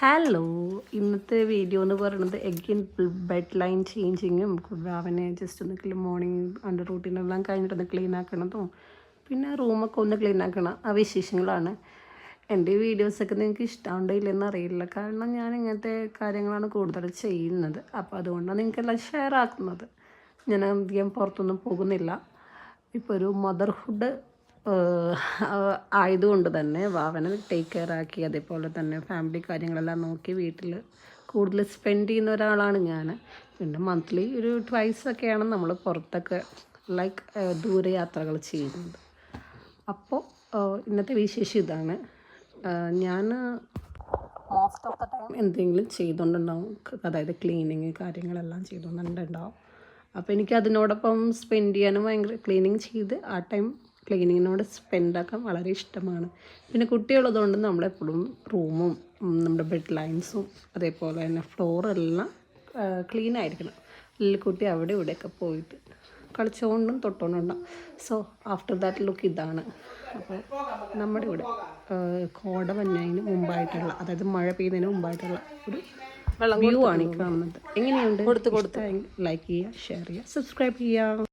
Hello, ഇന്നത്തെ video എന്ന് പറയുന്നത് എഗെയിൻ ബെഡ് ലൈൻ ചേഞ്ചിങ്ങും അവനെ ജസ്റ്റ് ഒന്ന് മോർണിംഗ് അവൻ്റെ റൂട്ടീനെല്ലാം കഴിഞ്ഞിട്ടൊന്ന് ക്ലീൻ ആക്കണതും പിന്നെ റൂമൊക്കെ ഒന്ന് ക്ലീൻ ആക്കണം ആ വിശേഷങ്ങളാണ്. എൻ്റെ വീഡിയോസൊക്കെ നിങ്ങൾക്ക് ഇഷ്ടമുണ്ടോ ഇല്ലെന്ന് അറിയില്ല, കാരണം ഞാൻ ഇങ്ങനത്തെ കാര്യങ്ങളാണ് കൂടുതൽ ചെയ്യുന്നത്. അപ്പോൾ അതുകൊണ്ടാണ് നിങ്ങൾക്കെല്ലാം ഷെയർ ആക്കുന്നത്. ഞാൻ അധികം പുറത്തൊന്നും പോകുന്നില്ല. ഇപ്പോൾ ഒരു മദർഹുഡ് ആയതുകൊണ്ട് തന്നെ വാവനെ ടേക്ക് കെയർ ആക്കി, അതേപോലെ തന്നെ ഫാമിലി കാര്യങ്ങളെല്ലാം നോക്കി വീട്ടിൽ കൂടുതൽ സ്പെൻഡ് ചെയ്യുന്ന ഒരാളാണ് ഞാൻ. പിന്നെ മന്ത്ലി ഒരു ട്വൈസൊക്കെയാണ് നമ്മൾ പുറത്തൊക്കെ ദൂര യാത്രകൾ ചെയ്യുന്നത്. അപ്പോൾ ഇന്നത്തെ വിശേഷം ഇതാണ്. ഞാൻ മോസ്റ്റ് ഓഫ് ദ ടൈം എന്തെങ്കിലും ചെയ്തുകൊണ്ടുണ്ടാവും, അതായത് ക്ലീനിങ് കാര്യങ്ങളെല്ലാം ചെയ്തുകൊണ്ടുണ്ടാവും. അപ്പോൾ എനിക്ക് അതിനോടൊപ്പം സ്പെൻഡ് ചെയ്യാനും ഭയങ്കര ക്ലീനിങ് ചെയ്ത് ആ ടൈം ക്ലീനിങ്ങിനോട് സ്പെൻഡാക്കാൻ വളരെ ഇഷ്ടമാണ്. പിന്നെ കുട്ടിയുള്ളതുകൊണ്ട് നമ്മളെപ്പോഴും റൂമും നമ്മുടെ ബെഡ് ലൈൻസും അതേപോലെ തന്നെ ഫ്ലോറെല്ലാം ക്ലീൻ ആയിരിക്കണം. അല്ലെങ്കിൽ കുട്ടി അവിടെ ഇവിടെയൊക്കെ പോയിട്ട് കളിച്ചുകൊണ്ടും തൊട്ടുകൊണ്ടും ഉണ്ടാവും. സോ ആഫ്റ്റർ ദാറ്റ് ലുക്ക് ഇതാണ്. അപ്പോൾ നമ്മുടെ ഇവിടെ കോട വന്നതിന് മുമ്പായിട്ടുള്ള, അതായത് മഴ പെയ്യുന്നതിന് മുമ്പായിട്ടുള്ള ഒരു വ്യൂ ആണ് ഈ കാണുന്നത്. എങ്ങനെയുണ്ട്? ലൈക്ക് ചെയ്യുക, ഷെയർ ചെയ്യുക, സബ്സ്ക്രൈബ് ചെയ്യുക.